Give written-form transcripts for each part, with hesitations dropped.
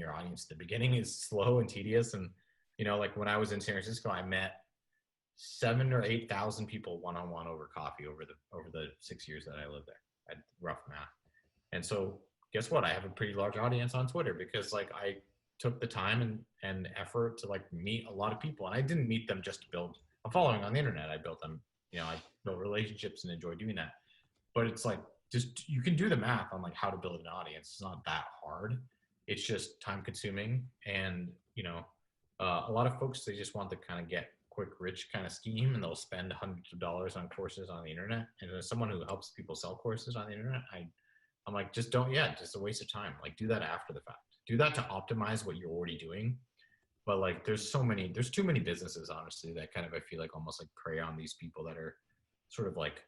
your audience at the beginning is slow and tedious. And, you know, like when I was in San Francisco, I met 7,000 or 8,000 people one-on-one over coffee over the 6 years that I lived there. At rough math. And so guess what? I have a pretty large audience on Twitter because like I took the time and effort to like meet a lot of people. And I didn't meet them just to build a following on the internet. I built them, you know, I built relationships and enjoy doing that. But it's like, just, you can do the math on like how to build an audience. It's not that hard. It's just time consuming. And, you know, a lot of folks, they just want to kind of get quick, rich kind of scheme, and they'll spend hundreds of dollars on courses on the internet. And as someone who helps people sell courses on the internet, I'm like, just don't, just a waste of time. Like do that after the fact. Do that to optimize what you're already doing. But like, there's too many businesses, honestly, that kind of, I feel like almost like prey on these people that are sort of like,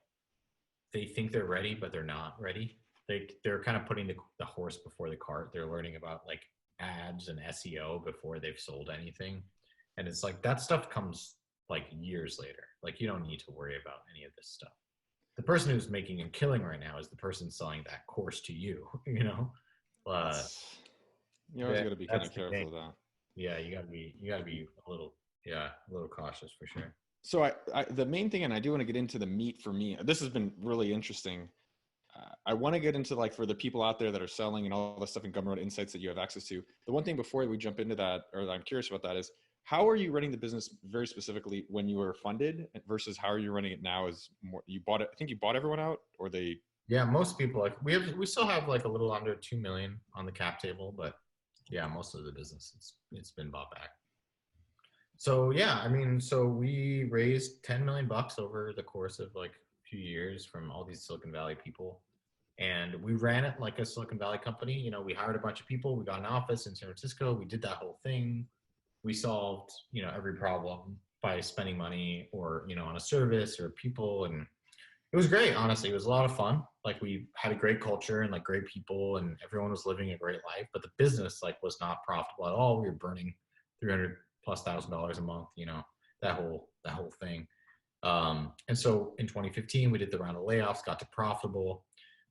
they think they're ready, but they're not ready. They're kind of putting the horse before the cart. They're learning about like ads and SEO before they've sold anything. And it's like, that stuff comes like years later. Like you don't need to worry about any of this stuff. The person who's making a killing right now is the person selling that course to you, you know? You always got to be kind of careful of that. Yeah, you gotta be a little cautious for sure. So the main thing, and I do want to get into the meat for me, this has been really interesting. I want to get into like for the people out there that are selling and all the stuff in Gumroad insights that you have access to. The one thing before we jump into that, or I'm curious about that, is how are you running the business very specifically when you were funded versus how are you running it now? Is more, you bought it, I think you bought everyone out, or they? Yeah, most people, like we still have like a little under 2 million on the cap table, but yeah, most of the business it's been bought back. So yeah, I mean, so we raised $10 million over the course of like a few years from all these Silicon Valley people. And we ran it like a Silicon Valley company. You know, we hired a bunch of people, we got an office in San Francisco, we did that whole thing. We solved, you know, every problem by spending money or, you know, on a service or people. And it was great, honestly. It was a lot of fun. Like we had a great culture and like great people and everyone was living a great life, but the business like was not profitable at all. We were burning $300,000+ a month, you know, that whole thing. And so in 2015, we did the round of layoffs, got to profitable.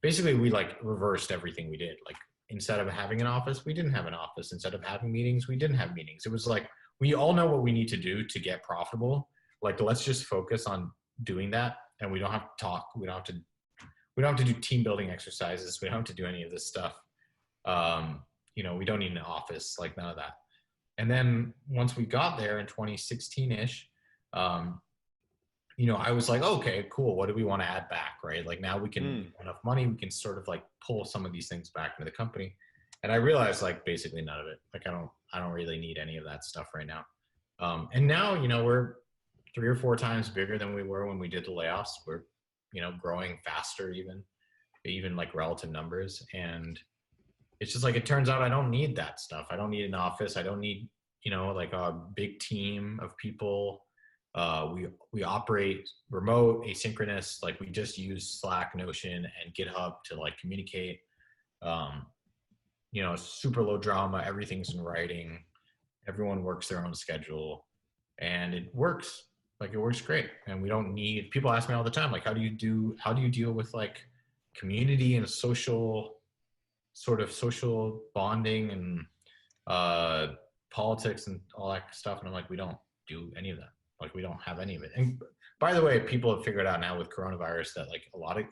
Basically, we like reversed everything we did. Like instead of having an office, we didn't have an office. Instead of having meetings, we didn't have meetings. It was like, we all know what we need to do to get profitable. Like, let's just focus on doing that. And we don't have to talk. We don't have to do team building exercises. We don't have to do any of this stuff. You know, we don't need an office, like none of that. And then once we got there in 2016-ish, you know, I was like, okay, cool. What do we want to add back, right? Like now we can have enough money. We can sort of like pull some of these things back into the company. And I realized like basically none of it. Like I don't really need any of that stuff right now. And now, you know, we're 3 or 4 times bigger than we were when we did the layoffs. We're, you know, growing faster even like relative numbers. And it's just like, it turns out I don't need that stuff. I don't need an office. I don't need, you know, like a big team of people. We operate remote, asynchronous, like we just use Slack, Notion, and GitHub to like communicate. You know, super low drama, everything's in writing. Everyone works their own schedule and it works. Like it works great. And we don't need, people ask me all the time, like, how do you deal with like community and social bonding and politics and all that stuff? And I'm like, we don't do any of that. Like we don't have any of it. And by the way, people have figured out now with coronavirus that like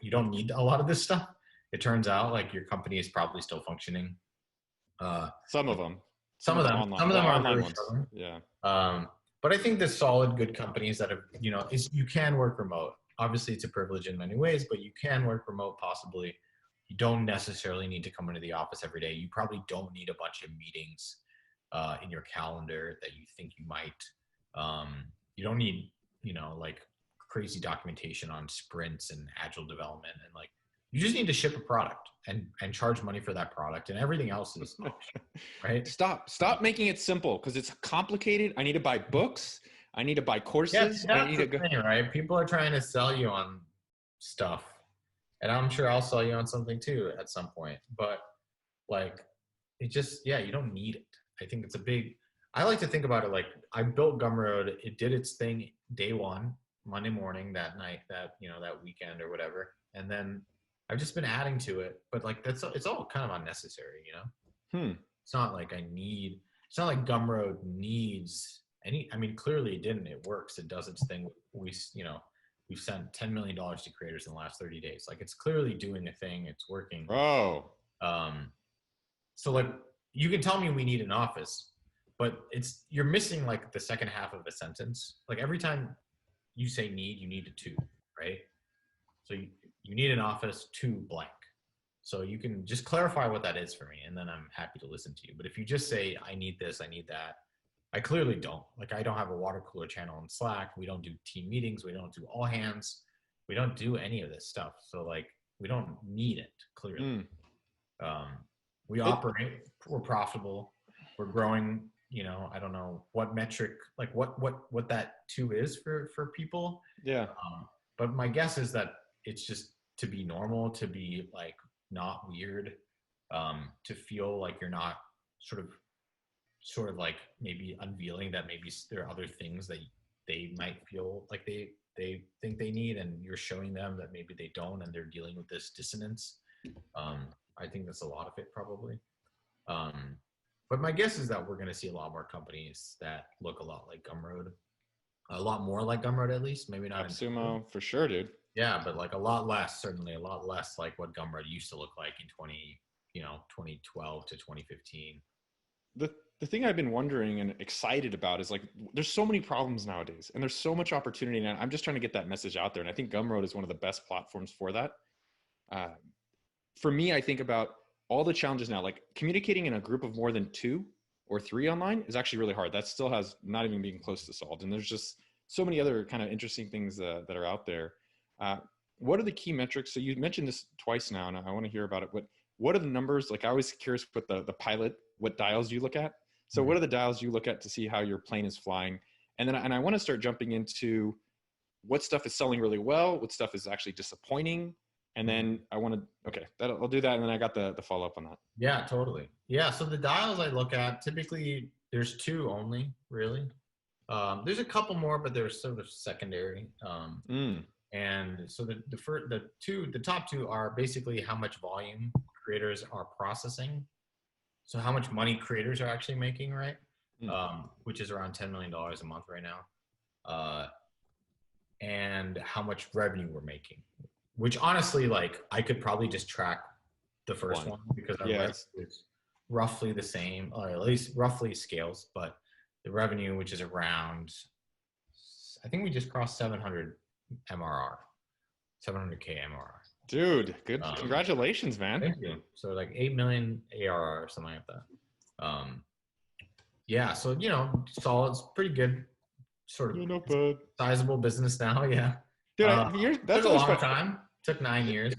you don't need a lot of this stuff. It turns out like your company is probably still functioning. Some of them are online ones. Yeah. But I think the solid, good companies that have, you know, you can work remote. Obviously it's a privilege in many ways, but you can work remote possibly. You don't necessarily need to come into the office every day. You probably don't need a bunch of meetings in your calendar that you think you might. You don't need, you know, like crazy documentation on sprints and agile development. And like, you just need to ship a product and charge money for that product, and everything else is optional, right? Stop making it simple because it's complicated. I need to buy books. I need to buy courses. Yeah, that's the thing, right? People are trying to sell you on stuff, and I'm sure I'll sell you on something too at some point. But like, it just, you don't need it. I think it's I like to think about it like I built Gumroad. It did its thing day one, Monday morning, that night, that weekend or whatever, and then I've just been adding to it. But like it's all kind of unnecessary, you know. It's not like it's not like Gumroad needs any, I mean, clearly it didn't. It works. It does its thing. We've sent $10 million to creators in the last 30 days. Like it's clearly doing a thing. It's working. Bro. So like you can tell me we need an office, but you're missing like the second half of the sentence. Like every time you say need, you need a to, right? So you need an office to blank. So you can just clarify what that is for me, and then I'm happy to listen to you. But if you just say, I need this, I need that, I clearly don't. Like I don't have a water cooler channel in Slack. We don't do team meetings. We don't do all hands. We don't do any of this stuff. So like we don't need it, clearly. We operate, we're profitable, we're growing, I don't know what metric, like what that two is for people. Yeah. But my guess is that it's just to be normal, to be like not weird, to feel like you're not sort of like maybe unveiling that maybe there are other things that they might feel like they think they need, and you're showing them that maybe they don't, and they're dealing with this dissonance. I think that's a lot of it probably. But my guess is that we're going to see a lot more companies that look a lot like Gumroad, a lot more like Gumroad at least, maybe not. AppSumo for sure, dude. Yeah, but like a lot less, certainly a lot less like what Gumroad used to look like in 2012 to 2015. The thing I've been wondering and excited about is like, there's so many problems nowadays and there's so much opportunity. And I'm just trying to get that message out there. And I think Gumroad is one of the best platforms for that. For me, I think about all the challenges now, like communicating in a group of more than 2 or 3 online is actually really hard. That still has not even being close to solved. And there's just so many other kind of interesting things that are out there. What are the key metrics? So you mentioned this twice now, and I want to hear about it. What are the numbers? Like I was curious with the pilot, what dials you look at. So what are the dials you look at to see how your plane is flying? And I want to start jumping into what stuff is selling really well, what stuff is actually disappointing. And then I'll do that. And then I got the follow up on that. Yeah, totally. Yeah. So the dials I look at, typically there's 2 only, really. There's a couple more, but they're sort of secondary. And so the top 2 are basically how much volume creators are processing. So how much money creators are actually making, right? Which is around $10 million a month right now. And how much revenue we're making, which honestly, like I could probably just track the first one because our revenue is roughly the same, or at least roughly scales, but the revenue, which is around, I think we just crossed 700 MRR, 700K MRR. Dude, good. Congratulations, man. Thank you. So like 8 million ARR or something like that. Yeah. So, solid, it's pretty good, sort of sizable business now. Yeah. Dude, that's a long time. Took 9 years.